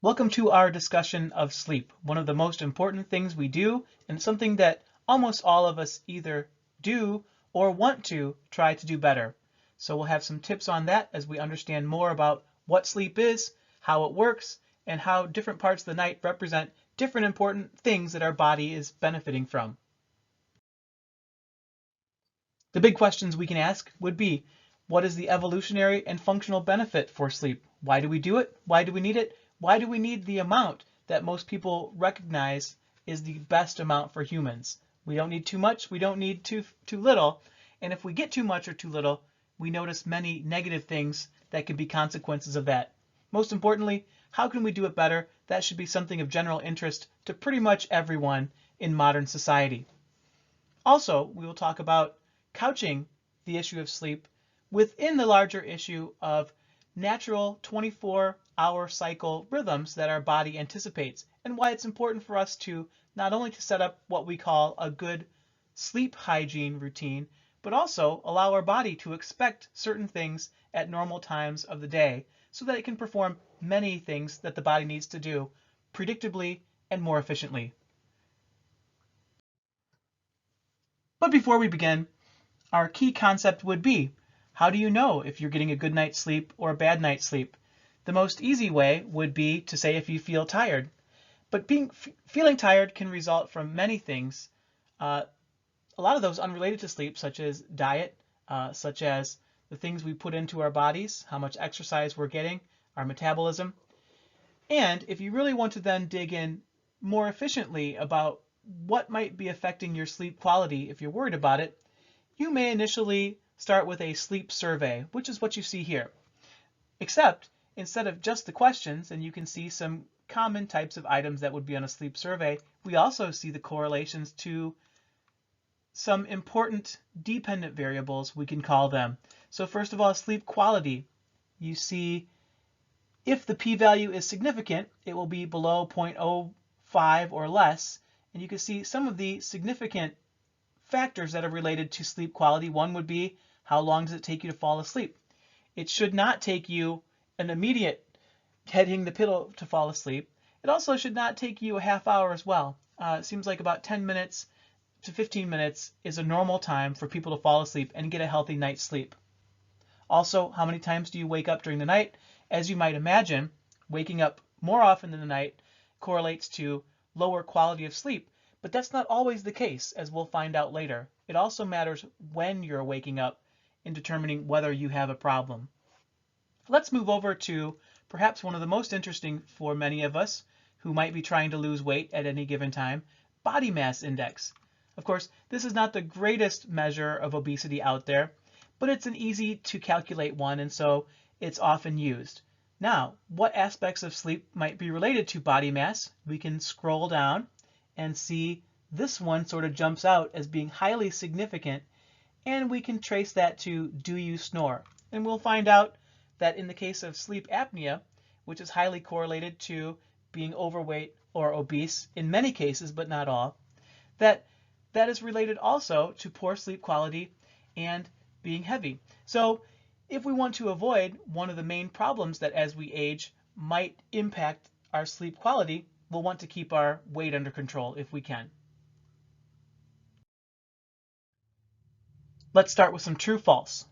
Welcome to our discussion of sleep, one of the most important things we do, and something that almost all of us either do or want to try to do better. So we'll have some tips on that as we understand more about what sleep is, how it works, and how different parts of the night represent different important things that our body is benefiting from. The big questions we can ask would be, what is the evolutionary and functional benefit for sleep? Why do we do it? Why do we need it? Why do we need the amount that most people recognize is the best amount for humans? We don't need too much, we don't need too little, and if we get too much or too little, we notice many negative things that could be consequences of that. Most importantly, how can we do it better? That should be something of general interest to pretty much everyone in modern society. Also, we will talk about couching the issue of sleep within the larger issue of natural 24-hour cycle rhythms that our body anticipates, and why it's important for us to not only to set up what we call a good sleep hygiene routine, but also allow our body to expect certain things at normal times of the day so that it can perform many things that the body needs to do predictably and more efficiently. But before we begin, our key concept would be, how do you know if you're getting a good night's sleep or a bad night's sleep? The most easy way would be to say if you feel tired. But feeling tired can result from many things, a lot of those unrelated to sleep, such as diet, such as the things we put into our bodies, how much exercise we're getting, our metabolism. And if you really want to then dig in more efficiently about what might be affecting your sleep quality if you're worried about it, you may initially start with a sleep survey, which is what you see here. Except instead of just the questions, and you can see some common types of items that would be on a sleep survey, we also see the correlations to some important dependent variables, we can call them. So first of all, sleep quality. You see if the p-value is significant, it will be below 0.05 or less, and you can see some of the significant factors that are related to sleep quality. One would be, how long does it take you to fall asleep? It should not take you an immediate hitting the pillow to fall asleep. It also should not take you a half hour as well. It seems like about 10 minutes to 15 minutes is a normal time for people to fall asleep and get a healthy night's sleep. Also, how many times do you wake up during the night? As you might imagine, waking up more often in the night correlates to lower quality of sleep. But that's not always the case, as we'll find out later. It also matters when you're waking up in determining whether you have a problem. Let's move over to perhaps one of the most interesting for many of us who might be trying to lose weight at any given time, body mass index. Of course, this is not the greatest measure of obesity out there, but it's an easy to calculate one, and so it's often used. Now, what aspects of sleep might be related to body mass? We can scroll down and see this one sort of jumps out as being highly significant, and we can trace that to, do you snore? And we'll find out that in the case of sleep apnea, which is highly correlated to being overweight or obese in many cases, but not all, that is related also to poor sleep quality and being heavy. So if we want to avoid one of the main problems that as we age might impact our sleep quality, we'll want to keep our weight under control if we can. Let's start with some true-false.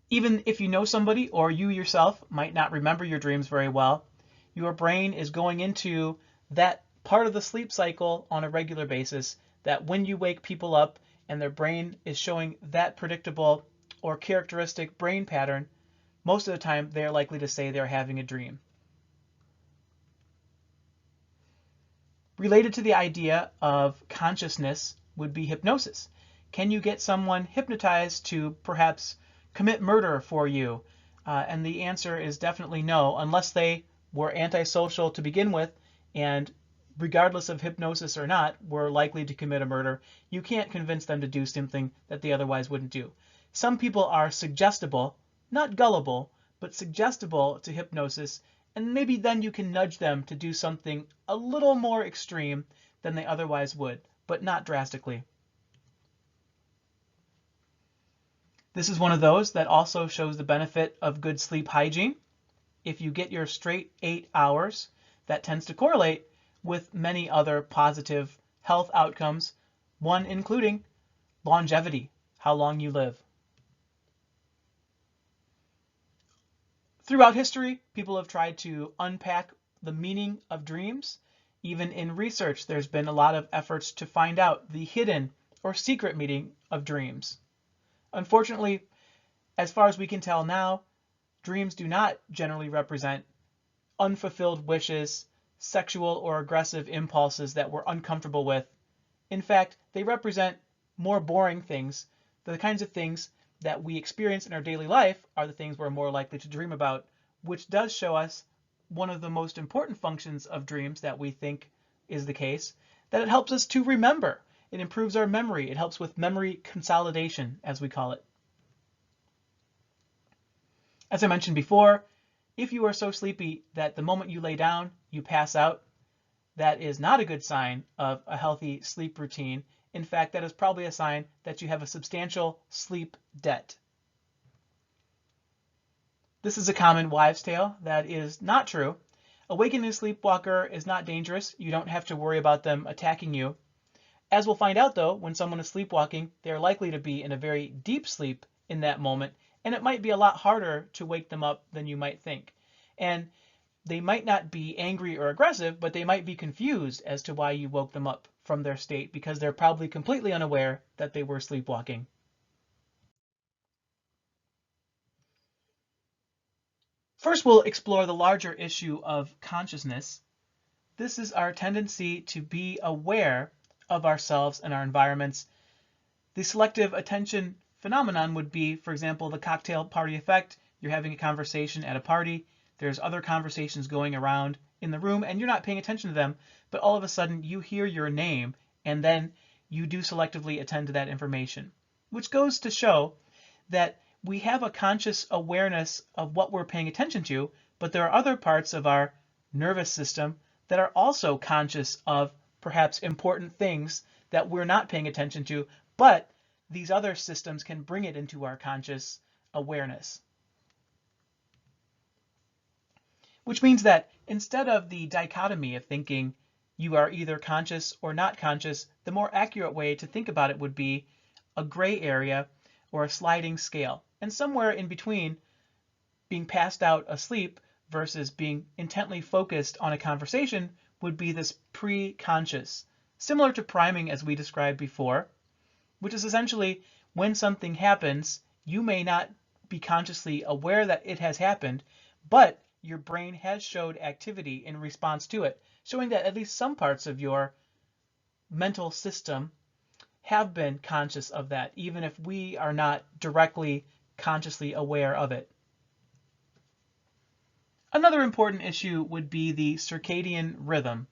Even if you know somebody or you yourself might not remember your dreams very well, your brain is going into that part of the sleep cycle on a regular basis, that when you wake people up and their brain is showing that predictable or characteristic brain pattern, most of the time they're likely to say they're having a dream. Related to the idea of consciousness would be hypnosis. Can you get someone hypnotized to perhaps commit murder for you? And the answer is definitely no, unless they were antisocial to begin with, and regardless of hypnosis or not, were likely to commit a murder. You can't convince them to do something that they otherwise wouldn't do. Some people are suggestible, not gullible, but suggestible to hypnosis, and maybe then you can nudge them to do something a little more extreme than they otherwise would, but not drastically. This is one of those that also shows the benefit of good sleep hygiene. if you get your straight 8 hours, that tends to correlate with many other positive health outcomes, one including longevity, how long you live. Throughout history, people have tried to unpack the meaning of dreams. Even in research, there's been a lot of efforts to find out the hidden or secret meaning of dreams. Unfortunately, as far as we can tell now, dreams do not generally represent unfulfilled wishes, sexual or aggressive impulses that we're uncomfortable with. In fact, they represent more boring things. The kinds of things that we experience in our daily life are the things we're more likely to dream about, which does show us one of the most important functions of dreams that we think is the case, that it helps us to remember. It improves our memory. It helps with memory consolidation, as we call it. As I mentioned before, if you are so sleepy that the moment you lay down, you pass out, that is not a good sign of a healthy sleep routine. In fact, that is probably a sign that you have a substantial sleep debt. This is a common wives' tale that is not true. Awakening a sleepwalker is not dangerous. You don't have to worry about them attacking you. As we'll find out though, when someone is sleepwalking, they're likely to be in a very deep sleep in that moment, and it might be a lot harder to wake them up than you might think. And they might not be angry or aggressive, but they might be confused as to why you woke them up from their state, because they're probably completely unaware that they were sleepwalking. First, we'll explore the larger issue of consciousness. This is our tendency to be aware of ourselves and our environments. The selective attention phenomenon would be, for example, the cocktail party effect. You're having a conversation at a party. There's other conversations going around in the room, and you're not paying attention to them, but all of a sudden you hear your name, and then you do selectively attend to that information, which goes to show that we have a conscious awareness of what we're paying attention to, but there are other parts of our nervous system that are also conscious of perhaps important things that we're not paying attention to, but these other systems can bring it into our conscious awareness. Which means that instead of the dichotomy of thinking you are either conscious or not conscious, the more accurate way to think about it would be a gray area or a sliding scale. And somewhere in between being passed out asleep versus being intently focused on a conversation would be this pre-conscious, similar to priming as we described before, which is essentially when something happens, you may not be consciously aware that it has happened, but your brain has showed activity in response to it, showing that at least some parts of your mental system have been conscious of that, even if we are not directly consciously aware of it. Another important issue would be the circadian rhythm.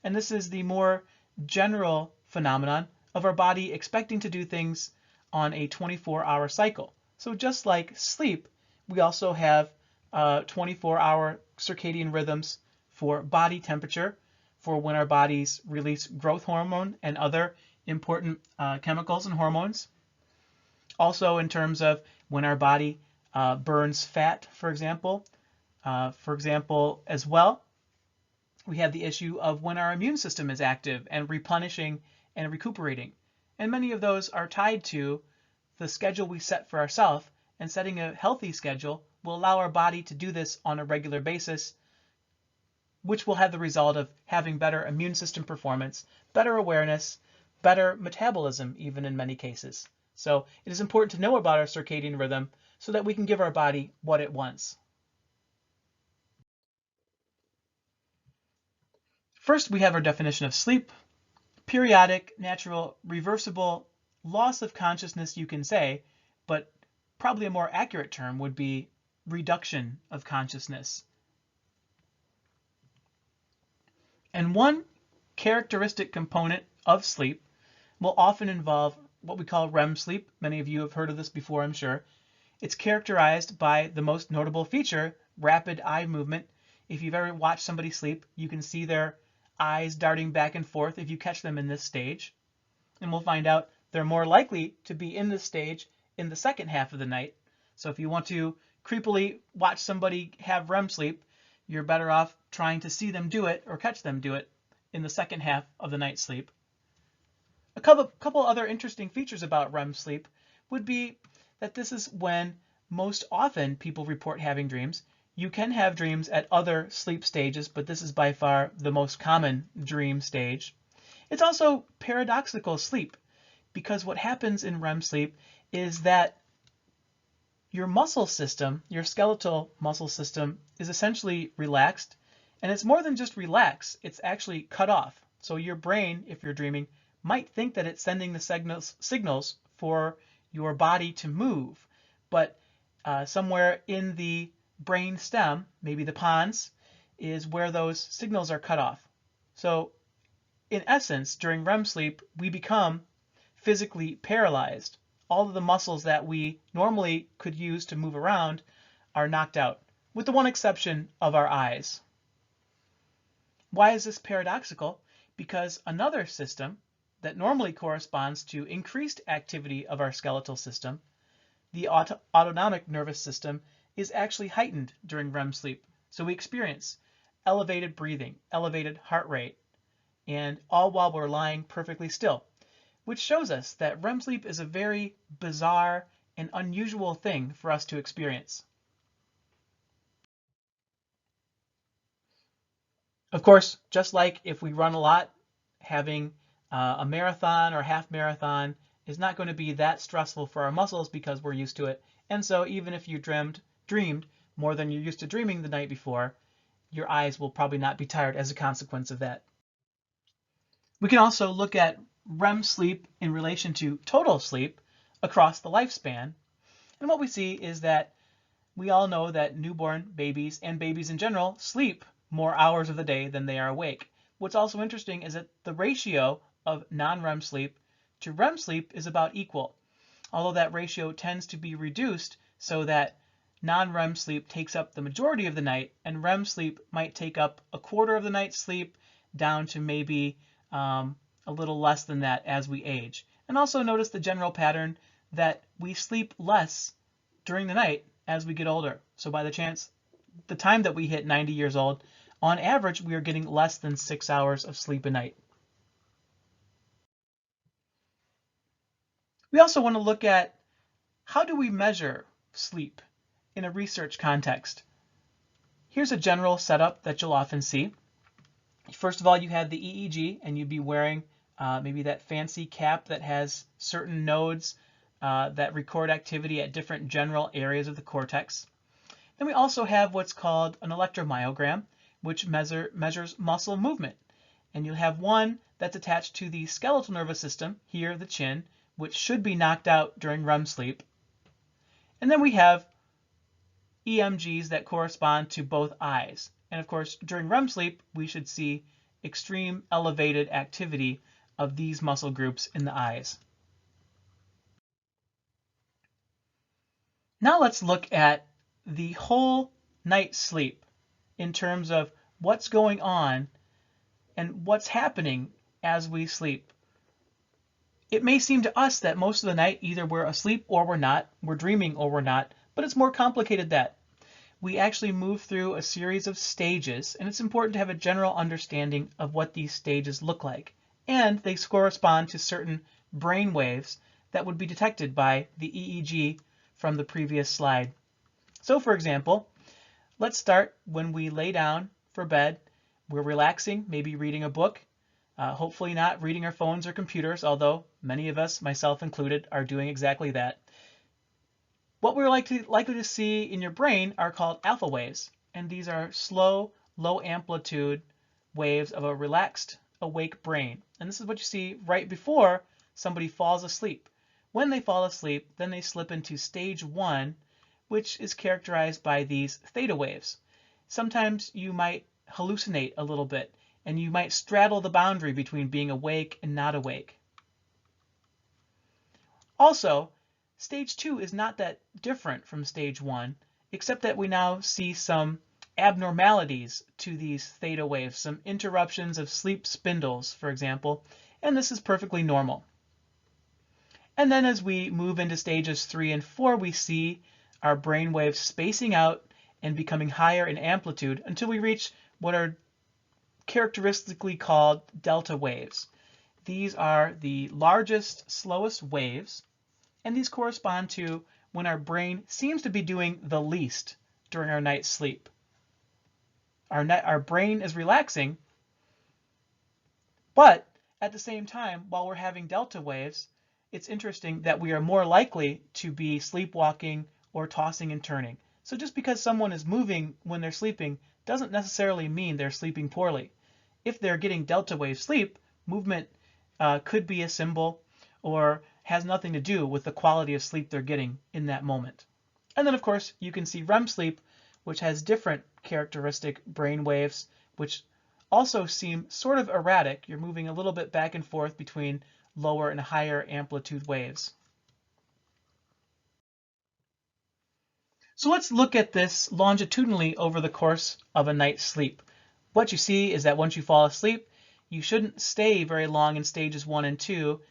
And this is the more general phenomenon of our body expecting to do things on a 24-hour cycle. So just like sleep, we also have 24-hour circadian rhythms for body temperature, for when our bodies release growth hormone and other important chemicals and hormones. Also in terms of when our body burns fat, for example. As well, we have the issue of when our immune system is active and replenishing and recuperating. And many of those are tied to the schedule we set for ourselves, and setting a healthy schedule will allow our body to do this on a regular basis, which will have the result of having better immune system performance, better awareness, better metabolism, even in many cases. So it is important to know about our circadian rhythm so that we can give our body what it wants. First, we have our definition of sleep. Periodic, natural, reversible loss of consciousness, you can say, but probably a more accurate term would be reduction of consciousness. And one characteristic component of sleep will often involve what we call REM sleep. Many of you have heard of this before, I'm sure. It's characterized by the most notable feature, rapid eye movement. If you've ever watched somebody sleep, you can see their eyes darting back and forth if you catch them in this stage. And we'll find out they're more likely to be in this stage in the second half of the night. So if you want to creepily watch somebody have REM sleep, you're better off trying to see them do it or catch them do it in the second half of the night's sleep. A couple other interesting features about REM sleep would be that this is when most often people report having dreams. You can have dreams at other sleep stages, but this is by far the most common dream stage. It's also paradoxical sleep, because what happens in REM sleep is that your muscle system, your skeletal muscle system, is essentially relaxed. And it's more than just relaxed, it's actually cut off. So your brain, if you're dreaming, might think that it's sending the signals for your body to move. But somewhere in the brain stem, maybe the pons, is where those signals are cut off. So in essence, during REM sleep, we become physically paralyzed. All of the muscles that we normally could use to move around are knocked out, with the one exception of our eyes. Why is this paradoxical? Because another system that normally corresponds to increased activity of our skeletal system, the autonomic nervous system, is actually heightened during REM sleep. So we experience elevated breathing, elevated heart rate, and all while we're lying perfectly still, which shows us that REM sleep is a very bizarre and unusual thing for us to experience. Of course, just like if we run a lot, having a marathon or half marathon is not going to be that stressful for our muscles because we're used to it. And so even if you dreamed more than you're used to dreaming the night before, your eyes will probably not be tired as a consequence of that. We can also look at REM sleep in relation to total sleep across the lifespan. And what we see is that we all know that newborn babies and babies in general sleep more hours of the day than they are awake. What's also interesting is that the ratio of non-REM sleep to REM sleep is about equal, although that ratio tends to be reduced so that non-REM sleep takes up the majority of the night and REM sleep might take up a quarter of the night's sleep down to maybe a little less than that as we age. And also notice the general pattern that we sleep less during the night as we get older. So by the time that we hit 90 years old, on average, we are getting less than 6 hours of sleep a night. We also want to look at how do we measure sleep in a research context. Here's a general setup that you'll often see. First of all, you have the EEG, and you'd be wearing maybe that fancy cap that has certain nodes that record activity at different general areas of the cortex. Then we also have what's called an electromyogram, which measures muscle movement. And you'll have one that's attached to the skeletal nervous system, here the chin, which should be knocked out during REM sleep. And then we have EMGs that correspond to both eyes. And of course, during REM sleep, we should see extreme elevated activity of these muscle groups in the eyes. Now let's look at the whole night's sleep in terms of what's going on and what's happening as we sleep. It may seem to us that most of the night either we're asleep or we're not, we're dreaming or we're not, but it's more complicated than that. We actually move through a series of stages, and it's important to have a general understanding of what these stages look like. And they correspond to certain brain waves that would be detected by the EEG from the previous slide. So for example, let's start when we lay down for bed. We're relaxing, maybe reading a book, hopefully not reading our phones or computers, although many of us, myself included, are doing exactly that. What we're likely to see in your brain are called alpha waves, and these are slow, low amplitude waves of a relaxed, awake brain. And this is what you see right before somebody falls asleep. When they fall asleep, then they slip into stage 1, which is characterized by these theta waves. Sometimes you might hallucinate a little bit, and you might straddle the boundary between being awake and not awake. Also, stage 2 is not that different from stage 1, except that we now see some abnormalities to these theta waves, some interruptions of sleep spindles, for example, and this is perfectly normal. And then as we move into stages 3 and 4, we see our brain waves spacing out and becoming higher in amplitude until we reach what are characteristically called delta waves. These are the largest, slowest waves, and these correspond to when our brain seems to be doing the least during our night's sleep. Our brain is relaxing, but at the same time, while we're having delta waves, it's interesting that we are more likely to be sleepwalking or tossing and turning. So just because someone is moving when they're sleeping doesn't necessarily mean they're sleeping poorly. If they're getting delta wave sleep, movement could be a symbol or has nothing to do with the quality of sleep they're getting in that moment. And then, of course, you can see REM sleep, which has different characteristic brain waves, which also seem sort of erratic. You're moving a little bit back and forth between lower and higher amplitude waves. So let's look at this longitudinally over the course of a night's sleep. What you see is that once you fall asleep, you shouldn't stay very long in stages 1 and 2.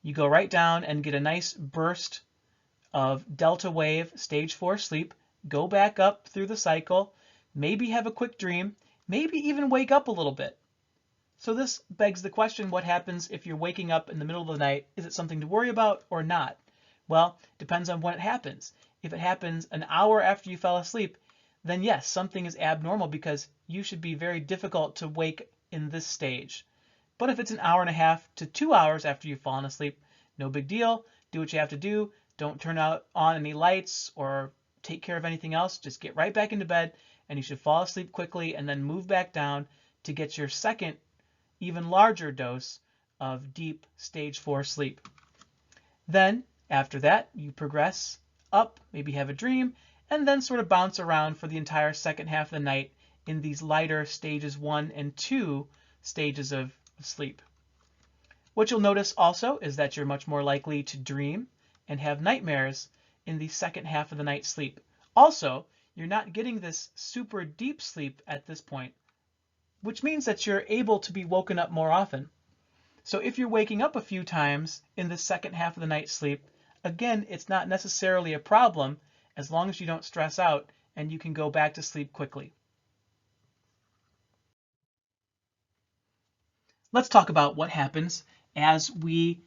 You go right down and get a nice burst of delta wave stage 4 sleep, go back up through the cycle, maybe have a quick dream, maybe even wake up a little bit. So this begs the question, what happens if you're waking up in the middle of the night? Is it something to worry about or not? Well, depends on when it happens. If it happens an hour after you fell asleep, then yes, something is abnormal because you should be very difficult to wake in this stage. But if it's an hour and a half to 2 hours after you've fallen asleep, no big deal. Do what you have to do. Don't turn on any lights or take care of anything else. Just get right back into bed and you should fall asleep quickly and then move back down to get your second, even larger dose of deep stage 4 sleep. Then after that, you progress up, maybe have a dream, and then sort of bounce around for the entire second half of the night in these lighter stages 1 and 2 stages of sleep. What you'll notice also is that you're much more likely to dream and have nightmares in the second half of the night's sleep. Also, you're not getting this super deep sleep at this point, which means that you're able to be woken up more often. So if you're waking up a few times in the second half of the night's sleep, again, it's not necessarily a problem as long as you don't stress out and you can go back to sleep quickly. Let's talk about what happens as we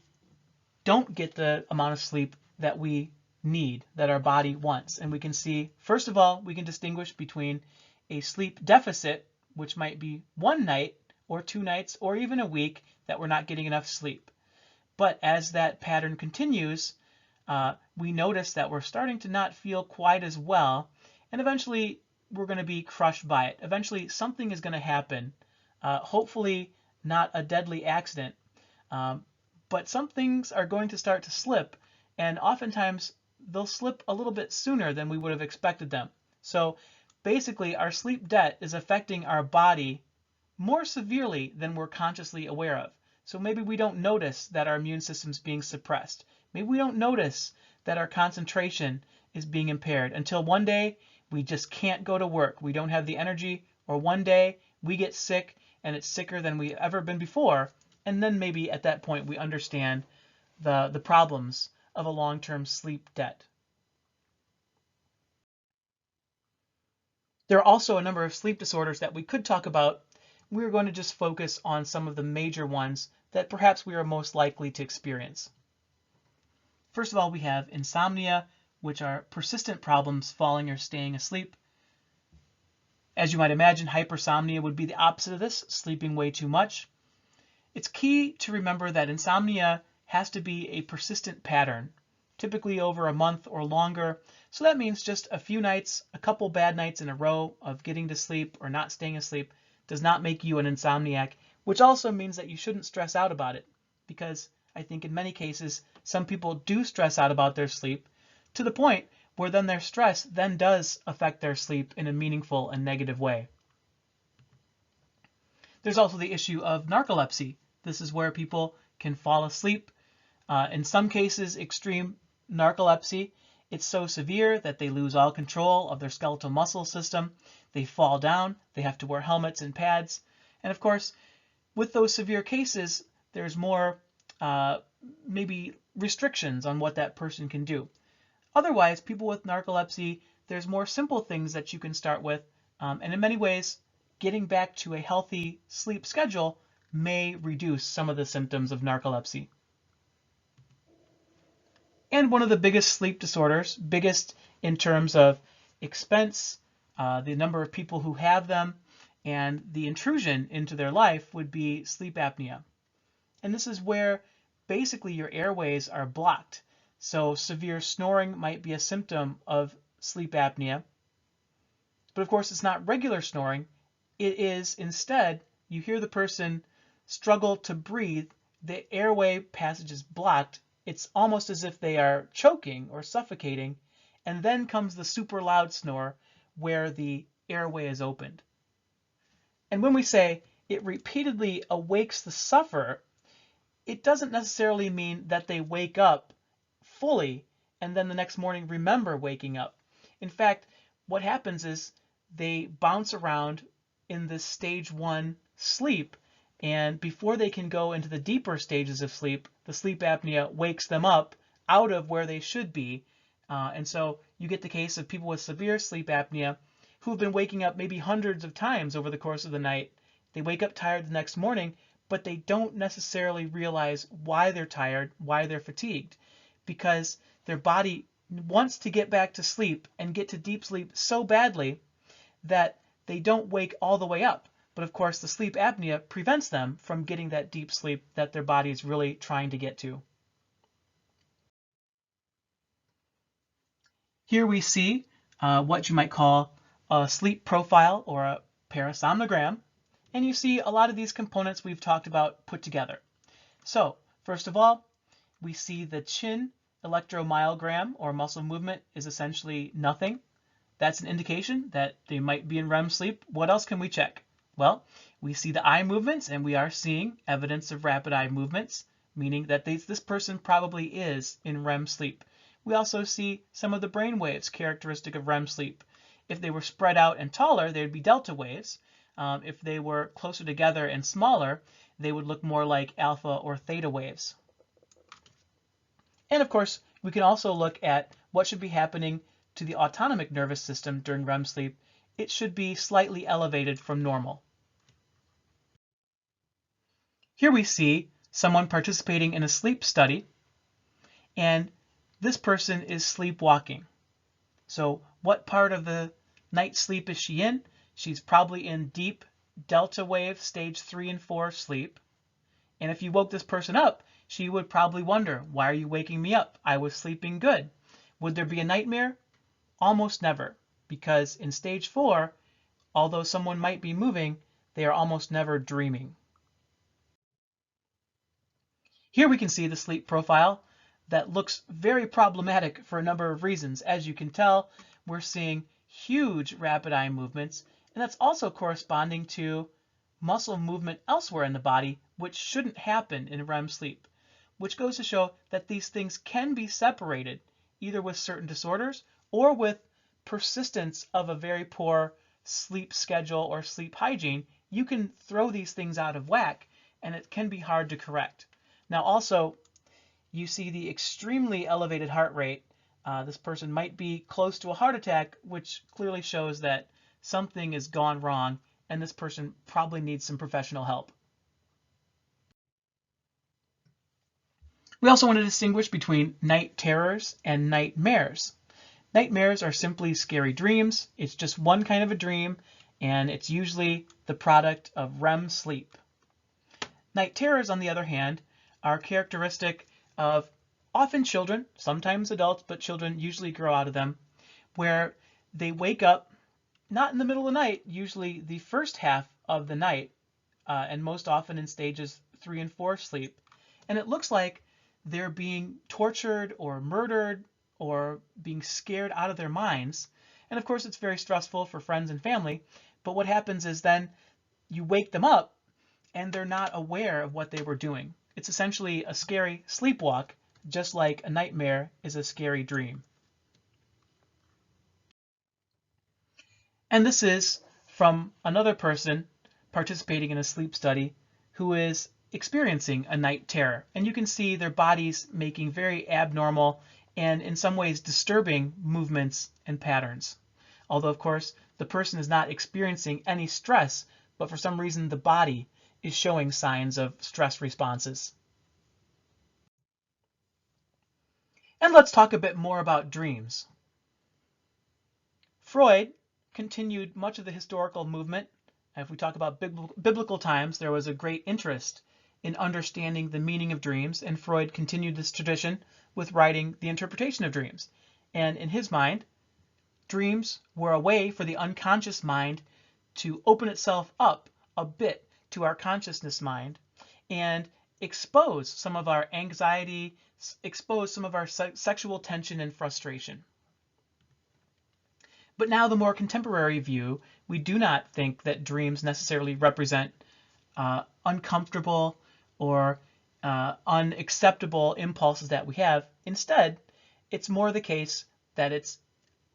don't get the amount of sleep that we need, that our body wants. And we can see, first of all, we can distinguish between a sleep deficit, which might be 1 night or 2 nights or even a week that we're not getting enough sleep. But as that pattern continues, we notice that we're starting to not feel quite as well, and eventually we're going to be crushed by it. Eventually something is going to happen, hopefully not a deadly accident, but some things are going to start to slip, and oftentimes they'll slip a little bit sooner than we would have expected them. So basically our sleep debt is affecting our body more severely than we're consciously aware of. So maybe we don't notice that our immune system's being suppressed. Maybe we don't notice that our concentration is being impaired until one day we just can't go to work. We don't have the energy, or one day we get sick and it's sicker than we've ever been before. And then maybe at that point we understand the problems of a long-term sleep debt. There are also a number of sleep disorders that we could talk about. We're going to just focus on some of the major ones that perhaps we are most likely to experience. First of all, we have insomnia, which are persistent problems falling or staying asleep. As you might imagine, hypersomnia would be the opposite of this, sleeping way too much. It's key to remember that insomnia has to be a persistent pattern, typically over a month or longer. So that means just a few nights, a couple bad nights in a row of getting to sleep or not staying asleep does not make you an insomniac, which also means that you shouldn't stress out about it, because I think in many cases some people do stress out about their sleep to the point where then their stress then does affect their sleep in a meaningful and negative way. There's also the issue of narcolepsy. This is where people can fall asleep. In some cases, extreme narcolepsy, it's so severe that they lose all control of their skeletal muscle system. They fall down, they have to wear helmets and pads. And of course, with those severe cases, there's more maybe restrictions on what that person can do. Otherwise, people with narcolepsy, there's more simple things that you can start with. And in many ways, getting back to a healthy sleep schedule may reduce some of the symptoms of narcolepsy. And one of the biggest sleep disorders, biggest in terms of expense, the number of people who have them, and the intrusion into their life would be sleep apnea. And this is where basically your airways are blocked. So severe snoring might be a symptom of sleep apnea. But of course, it's not regular snoring. It is instead, you hear the person struggle to breathe, the airway passage is blocked. It's almost as if they are choking or suffocating. And then comes the super loud snore where the airway is opened. And when we say it repeatedly awakes the sufferer, it doesn't necessarily mean that they wake up fully and then the next morning remember waking up. In fact, what happens is they bounce around in this stage 1 sleep, and before they can go into the deeper stages of sleep, the sleep apnea wakes them up out of where they should be. And so you get the case of people with severe sleep apnea who have been waking up maybe hundreds of times over the course of the night. They wake up tired the next morning, but they don't necessarily realize why they're tired, why they're fatigued, because their body wants to get back to sleep and get to deep sleep so badly that they don't wake all the way up. But of course, the sleep apnea prevents them from getting that deep sleep that their body is really trying to get to. Here we see what you might call a sleep profile or a parasomnogram. And you see a lot of these components we've talked about put together. So first of all, we see the chin electromyogram or muscle movement is essentially nothing. That's an indication that they might be in REM sleep. What else can we check? Well, we see the eye movements, and we are seeing evidence of rapid eye movements, meaning that this person probably is in REM sleep. We also see some of the brain waves characteristic of REM sleep. If they were spread out and taller, they would be delta waves. If they were closer together and smaller, they would look more like alpha or theta waves. And of course, we can also look at what should be happening to the autonomic nervous system during REM sleep. It should be slightly elevated from normal. Here we see someone participating in a sleep study, and this person is sleepwalking. So what part of the night sleep is she in? She's probably in deep delta wave stage 3 and 4 sleep. And if you woke this person up, she would probably wonder, why are you waking me up? I was sleeping good. Would there be a nightmare? Almost never, because in stage 4, although someone might be moving, they are almost never dreaming. Here we can see the sleep profile that looks very problematic for a number of reasons. As you can tell, we're seeing huge rapid eye movements, and that's also corresponding to muscle movement elsewhere in the body, which shouldn't happen in REM sleep, which goes to show that these things can be separated, either with certain disorders or with persistence of a very poor sleep schedule or sleep hygiene. You can throw these things out of whack, and it can be hard to correct. Now also, you see the extremely elevated heart rate. This person might be close to a heart attack, which clearly shows that something has gone wrong, and this person probably needs some professional help. We also want to distinguish between night terrors and nightmares. Nightmares are simply scary dreams. It's just one kind of a dream, and it's usually the product of REM sleep. Night terrors, on the other hand, are characteristic of often children, sometimes adults, but children usually grow out of them, where they wake up not in the middle of the night, usually the first half of the night, and most often in stages 3 and 4 sleep. And it looks like they're being tortured or murdered or being scared out of their minds. And of course, it's very stressful for friends and family. But what happens is then you wake them up and they're not aware of what they were doing. It's essentially a scary sleepwalk, just like a nightmare is a scary dream. And this is from another person participating in a sleep study who is experiencing a night terror. And you can see their bodies making very abnormal and in some ways disturbing movements and patterns. Although, of course, the person is not experiencing any stress, but for some reason the body is showing signs of stress responses. And let's talk a bit more about dreams. Freud continued much of the historical movement. If we talk about biblical times, there was a great interest in understanding the meaning of dreams, and Freud continued this tradition with writing The Interpretation of Dreams. And in his mind, dreams were a way for the unconscious mind to open itself up a bit to our consciousness mind and expose some of our anxiety, expose some of our sexual tension and frustration. But now the more contemporary view, we do not think that dreams necessarily represent uncomfortable or unacceptable impulses that we have. Instead, it's more the case that it's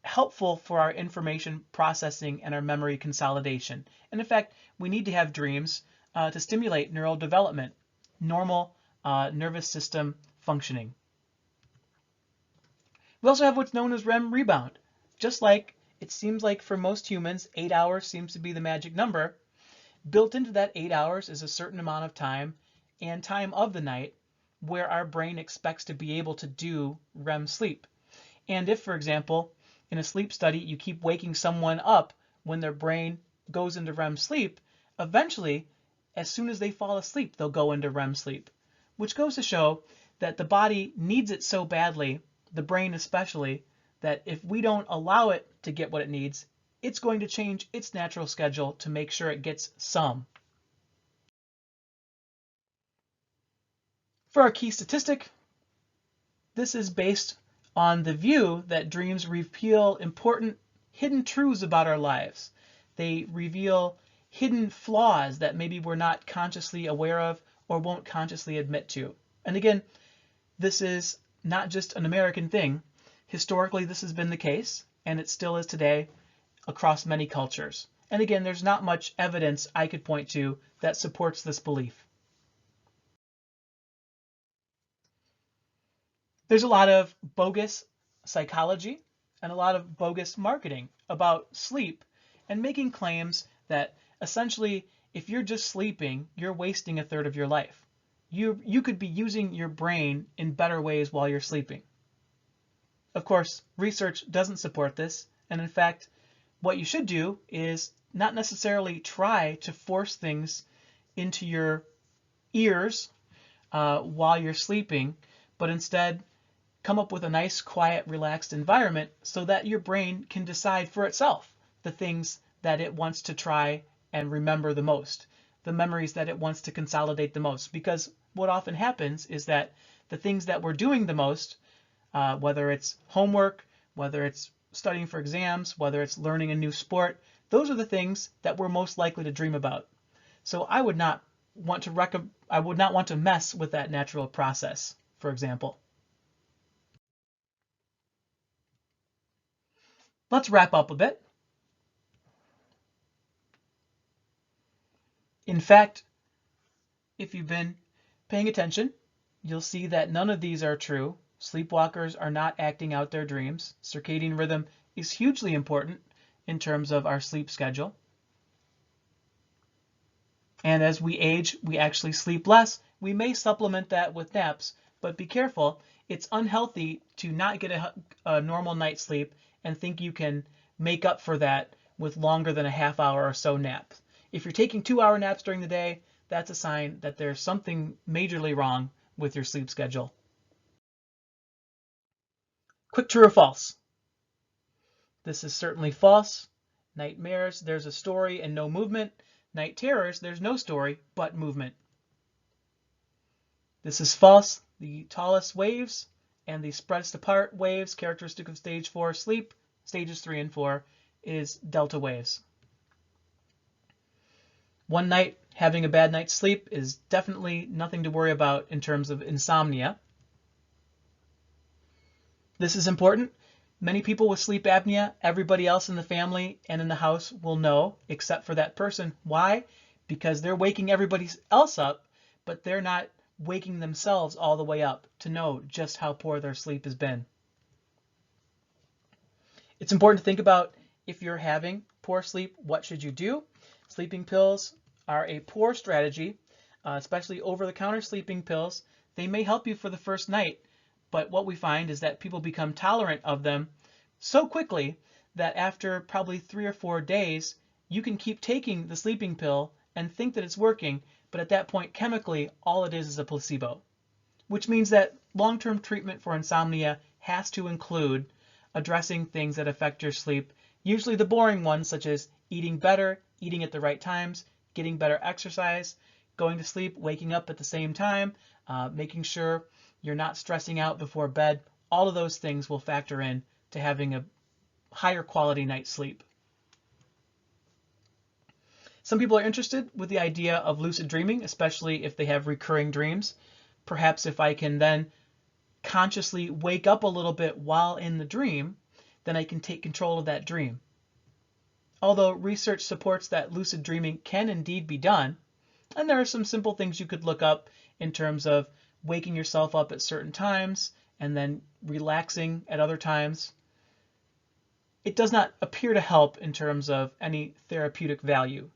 helpful for our information processing and our memory consolidation. And in fact, we need to have dreams to stimulate neural development, normal nervous system functioning. We also have what's known as REM rebound. Just like it seems like for most humans, 8 hours seems to be the magic number. Built into that 8 hours is a certain amount of time and time of the night where our brain expects to be able to do REM sleep. And if, for example, in a sleep study, you keep waking someone up when their brain goes into REM sleep, eventually, as soon as they fall asleep, they'll go into REM sleep, which goes to show that the body needs it so badly, the brain especially, that if we don't allow it to get what it needs, it's going to change its natural schedule to make sure it gets some. For our key statistic, this is based on the view that dreams reveal important hidden truths about our lives. They reveal hidden flaws that maybe we're not consciously aware of or won't consciously admit to. And again, this is not just an American thing. Historically, this has been the case, and it still is today across many cultures. And again, there's not much evidence I could point to that supports this belief. There's a lot of bogus psychology and a lot of bogus marketing about sleep and making claims that essentially if you're just sleeping, you're wasting a third of your life. You could be using your brain in better ways while you're sleeping. Of course, research doesn't support this, and in fact, what you should do is not necessarily try to force things into your ears while you're sleeping, but instead come up with a nice, quiet, relaxed environment so that your brain can decide for itself the things that it wants to try and remember the most, the memories that it wants to consolidate the most. Because what often happens is that the things that we're doing the most, whether it's homework, whether it's studying for exams, whether it's learning a new sport, those are the things that we're most likely to dream about. So I would not want to mess with that natural process, for example. Let's wrap up a bit. In fact, if you've been paying attention, you'll see that none of these are true. Sleepwalkers are not acting out their dreams. Circadian rhythm is hugely important in terms of our sleep schedule. And as we age, we actually sleep less. We may supplement that with naps, but be careful. It's unhealthy to not get a normal night's sleep and think you can make up for that with longer than a half hour or so nap. If you're taking 2-hour naps during the day, that's a sign that there's something majorly wrong with your sleep schedule. Quick true or false? This is certainly false. Nightmares, there's a story and no movement. Night terrors, there's no story but movement. This is false. The tallest waves and the spreadest apart waves, characteristic of stage 4 sleep, stages 3 and 4, is delta waves. One night having a bad night's sleep is definitely nothing to worry about in terms of insomnia. This is important. Many people with sleep apnea, everybody else in the family and in the house will know, except for that person. Why? Because they're waking everybody else up, but they're not waking themselves all the way up to know just how poor their sleep has been. It's important to think about if you're having poor sleep, what should you do? Sleeping pills are a poor strategy, especially over-the-counter sleeping pills. They may help you for the first night, but what we find is that people become tolerant of them so quickly that after probably 3 or 4 days, you can keep taking the sleeping pill and think that it's working, but at that point, chemically, all it is a placebo, which means that long-term treatment for insomnia has to include addressing things that affect your sleep, usually the boring ones, such as eating better, eating at the right times, getting better exercise, going to sleep, waking up at the same time, making sure you're not stressing out before bed. All of those things will factor in to having a higher quality night's sleep. Some people are interested with the idea of lucid dreaming, especially if they have recurring dreams. Perhaps if I can then consciously wake up a little bit while in the dream, then I can take control of that dream. Although research supports that lucid dreaming can indeed be done, and there are some simple things you could look up in terms of waking yourself up at certain times and then relaxing at other times, it does not appear to help in terms of any therapeutic value.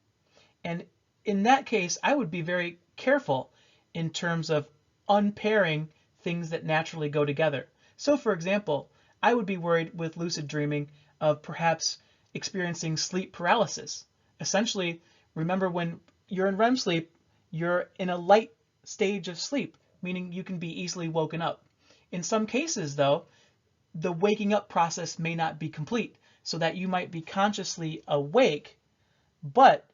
And in that case, I would be very careful in terms of unpairing things that naturally go together. So for example, I would be worried with lucid dreaming of perhaps experiencing sleep paralysis. Essentially, remember when you're in REM sleep, you're in a light stage of sleep, meaning you can be easily woken up. In some cases, though, the waking up process may not be complete, so that you might be consciously awake, but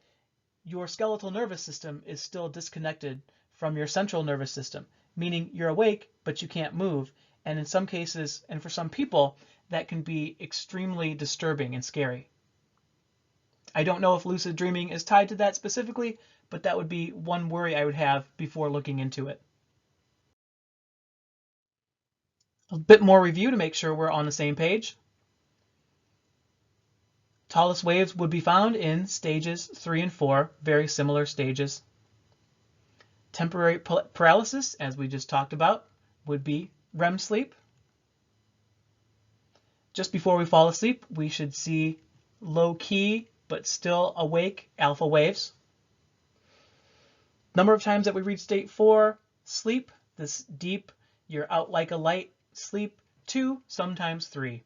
your skeletal nervous system is still disconnected from your central nervous system, meaning you're awake, but you can't move. And in some cases, and for some people, that can be extremely disturbing and scary. I don't know if lucid dreaming is tied to that specifically, but that would be one worry I would have before looking into it. A bit more review to make sure we're on the same page. Tallest waves would be found in stages 3 and 4, very similar stages. Temporary paralysis, as we just talked about, would be REM sleep. Just before we fall asleep, we should see low-key but still awake alpha waves. Number of times that we reach state 4, sleep, this deep, you're out like a light sleep, 2, sometimes 3.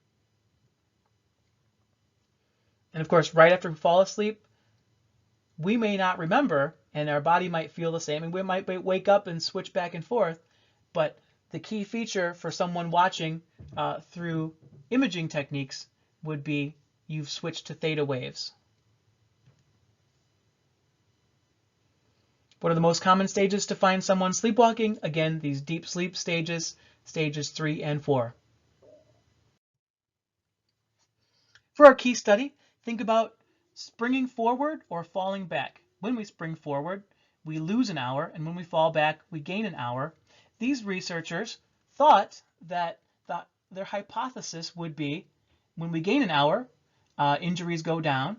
And of course, right after we fall asleep, we may not remember, and our body might feel the same, and we might wake up and switch back and forth, but the key feature for someone watching through imaging techniques would be you've switched to theta waves. What are the most common stages to find someone sleepwalking? Again, these deep sleep stages, stages 3 and 4. For our key study, think about springing forward or falling back. When we spring forward, we lose an hour, and when we fall back, we gain an hour. These researchers thought that their hypothesis would be when we gain an hour, injuries go down,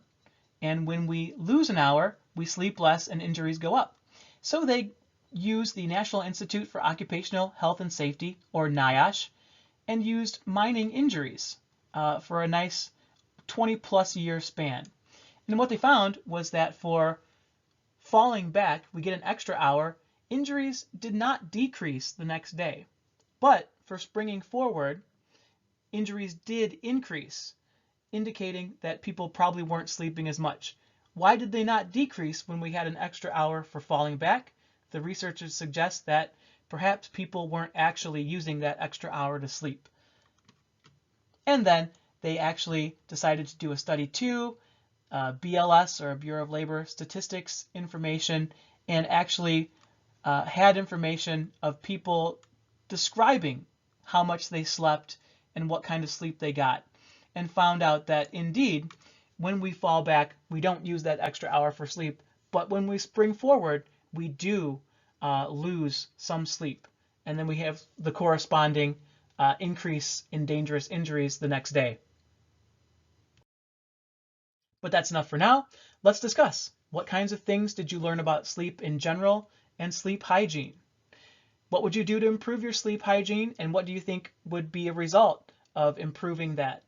and when we lose an hour, we sleep less and injuries go up. So they used the National Institute for Occupational Health and Safety, or NIOSH, and used mining injuries for a nice 20-plus year span. And what they found was that for falling back, we get an extra hour. Injuries did not decrease the next day. But for springing forward, injuries did increase, indicating that people probably weren't sleeping as much. Why did they not decrease when we had an extra hour for falling back? The researchers suggest that perhaps people weren't actually using that extra hour to sleep. And then they actually decided to do a study 2, BLS, or Bureau of Labor Statistics information, and actually had information of people describing how much they slept and what kind of sleep they got, and found out that indeed, when we fall back, we don't use that extra hour for sleep, but when we spring forward, we do lose some sleep, and then we have the corresponding increase in dangerous injuries the next day. But that's enough for now. Let's discuss. What kinds of things did you learn about sleep in general and sleep hygiene? What would you do to improve your sleep hygiene, and what do you think would be a result of improving that?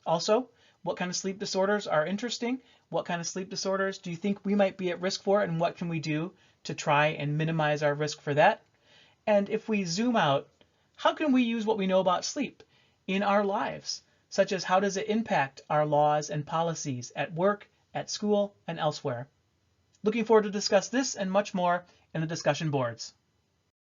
Also, what kind of sleep disorders are interesting? What kind of sleep disorders do you think we might be at risk for, and what can we do to try and minimize our risk for that? And if we zoom out, how can we use what we know about sleep in our lives, such as how does it impact our laws and policies at work, at school, and elsewhere? Looking forward to discuss this and much more in the discussion boards.